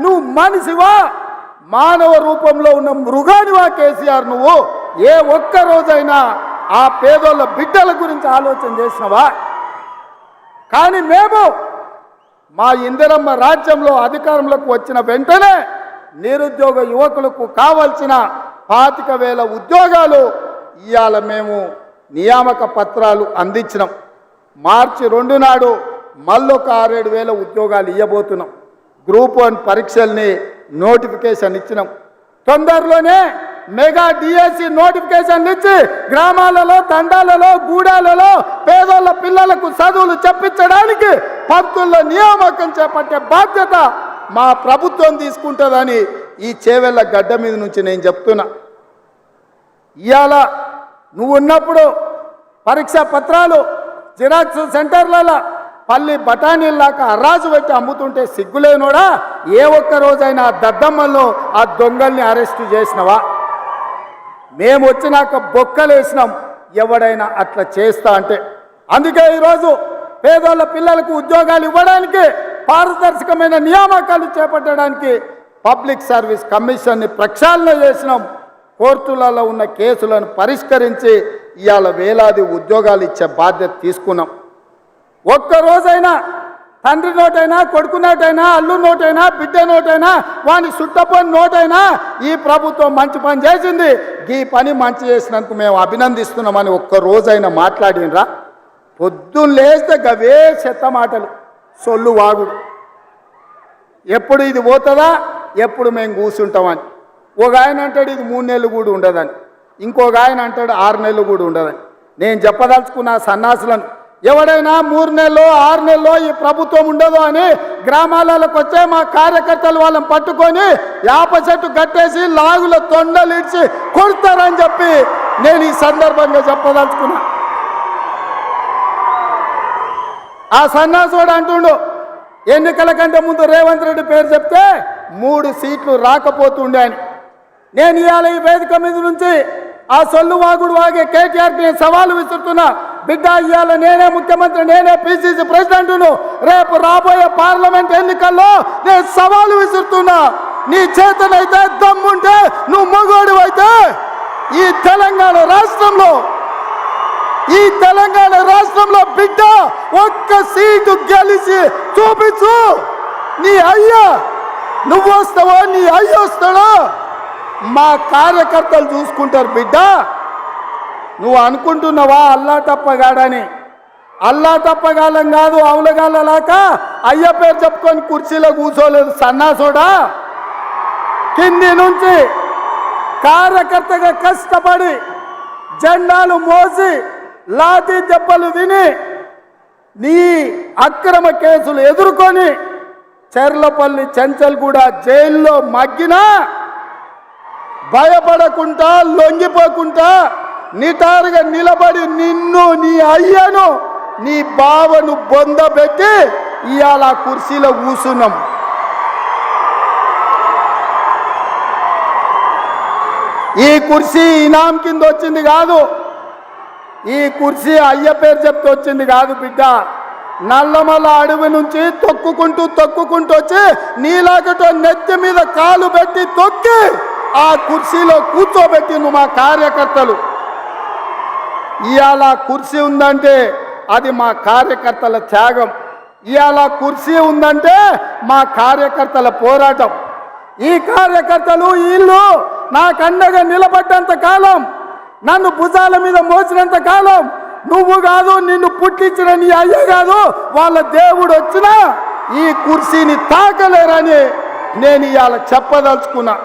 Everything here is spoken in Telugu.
నువ్వు మనిషివా? మానవ రూపంలో ఉన్న మృగానివా కేసీఆర్? నువ్వు ఏ ఒక్క రోజైనా ఆ పేదోళ్ళ బిడ్డల గురించి ఆలోచన చేసినవా? కానీ మేము మా ఇందిరమ్మ రాజ్యంలో అధికారంలోకి వచ్చిన వెంటనే నిరుద్యోగ యువకులకు కావాల్సిన 25,000 ఉద్యోగాలు ఇవాళ మేము నియామక పత్రాలు అందించినాం. మార్చి 2 నాడు మళ్ళొక 6-7 ఉద్యోగాలు ఇవ్వబోతున్నాం. గ్రూప్ 1 పరీక్షల్ని నోటిఫికేషన్ ఇచ్చినాం. తొందరలోనే మెగా డిఎస్సి నోటిఫికేషన్ ఇచ్చి గ్రామాలలో, తండాలలో, గూడాలలో పేదోళ్ళ పిల్లలకు చదువులు చెప్పించడానికి పంతుల నియామకం చేపట్టే బాధ్యత మా ప్రభుత్వం తీసుకుంటుందని ఈ చేవెళ్ళ గడ్డ మీద నుంచి నేను చెప్తున్నా. ఇవాళ నువ్వు ఉన్నప్పుడు పరీక్షా పత్రాలు జిరాక్స్ సెంటర్లలో పల్లి బఠానీల్లాక అరాజు పెట్టి అమ్ముతుంటే సిగ్గులేనోడా? ఏ ఒక్క రోజైనా దద్దమ్మల్లో ఆ దొంగల్ని అరెస్టు చేసినవా? మేము వచ్చినాక బొక్కలేసినాం ఎవడైనా అట్లా చేస్తా అంటే. అందుకే ఈరోజు పేదోళ్ళ పిల్లలకు ఉద్యోగాలు ఇవ్వడానికి, పారదర్శకమైన నియామకాలు చేపట్టడానికి పబ్లిక్ సర్వీస్ కమిషన్ని ప్రక్షాళన చేసినాం. కోర్టులలో ఉన్న కేసులను పరిష్కరించి ఇవాళ వేలాది ఉద్యోగాలు ఇచ్చే బాధ్యత తీసుకున్నాం. ఒక్కరోజైనా తండ్రి నోటైనా, కొడుకు నోటైనా, అల్లు నోటైనా, బిడ్డ నోటైనా, వాని సుట్టపోని నోటైనా ఈ ప్రభుత్వం మంచి పని చేసింది, ఈ పని మంచి చేసినందుకు మేము అభినందిస్తున్నామని ఒక్కరోజైనా మాట్లాడినరా? పొద్దున్న లేస్తే గవే చెత్త మాటలు, సొల్లు వాగుడు. ఎప్పుడు ఇది పోతుందా, ఎప్పుడు మేము కూర్చుంటామని. ఒక ఆయన అంటాడు ఇది 3 నెలలు కూడా ఉండదని, ఇంకొక ఆయన అంటాడు 6 నెలలు కూడా ఉండదని. నేను చెప్పదలుచుకున్న సన్నాసులను, ఎవడైనా 3 నెలలో 6 నెలలో ఈ ప్రభుత్వం ఉండదు అని గ్రామాలకు వచ్చే మా కార్యకర్తలు వాళ్ళని పట్టుకొని యాప చెట్టు కట్టేసి లాగుల తొండలు ఇచ్చి కొడతారని చెప్పి నేను ఈ సందర్భంగా చెప్పదలుచుకున్నా. ఆ సన్నాసుడు అంటుండు ఎన్నికల కంటే ముందు రేవంత్ రెడ్డి పేరు చెప్తే 3 సీట్లు రాకపోతుండే అని. నేను ఇవాళ ఈ వేదిక మీద నుంచి ఆ సొల్లు వాగుడు వాగే కేటీఆర్కి నేను సవాలు విసురుతున్నా. బిడ్డ, ఇవాళ నేనే ముఖ్యమంత్రి, నేనే పిసిసి ప్రెసిడెంట్ను. రేపు రాబోయే పార్లమెంట్ ఎన్నికల్లో నేను సవాలు విసురుతున్నా. నీ చేతనైతే దమ్ముంటే, నువ్వు మగోడు అయితే ఈ తెలంగాణ రాష్ట్రంలో బిడ్డ ఒక్క సీటు గెలిచి చూపించు. నీ అయ్యా నువ్వు వస్తావో, నీ అయ్య వస్తాడో మా కార్యకర్తలు చూసుకుంటారు. బిడ్డ, నువ్వు అనుకుంటున్నావా అల్లా తప్పగాడని? అల్లా తప్పగాలం కాదు, అవులగాలలాక అయ్య పేరు చెప్పుకొని కుర్చీలో కూర్చోలేదు సన్నాసోడా. కింది నుంచి కార్యకర్తగా కష్టపడి జెండాలు మోసి లాఠీ దెబ్బలు తిని నీ అక్రమ కేసులు ఎదుర్కొని చెర్లపల్లి చెంచల్గూడ జైల్లో మగ్గినా భయపడకుండా, లొంగిపోకుండా నిటారుగా నిలబడి నిన్ను, నీ అయ్యను, నీ బావను బొందబెట్టి ఇవాళ కుర్చీలో కూర్చున్నాం. ఈ కుర్చీ ఇనాం కింద వచ్చింది కాదు, ఈ కుర్చీ అయ్య పేరు చెప్తే వచ్చింది కాదు బిడ్డ. నల్లమల్ల అడవి నుంచి తొక్కుకుంటూ వచ్చి నీలాగటో నెత్తి మీద కాలు పెట్టి తొక్కి ఆ కుర్చీలో కూర్చోబెట్టి నువ్వు మా కార్యకర్తలు. ఇవాళ కుర్చీ ఉందంటే అది మా కార్యకర్తల త్యాగం. ఇవాళ కుర్చీ ఉందంటే మా కార్యకర్తల పోరాటం. ఈ కార్యకర్తలు వీళ్ళు నాకు అండగా నిలబడ్డంత కాలం, నన్ను భుజాల మీద మోసినంత కాలం, నువ్వు కాదు, నిన్ను పుట్టించిన నీ అయ్య కాదు, వాళ్ళ దేవుడు వచ్చినా ఈ కుర్చీని తాకలేరని నేను ఇవాళ చెప్పదలుచుకున్నా.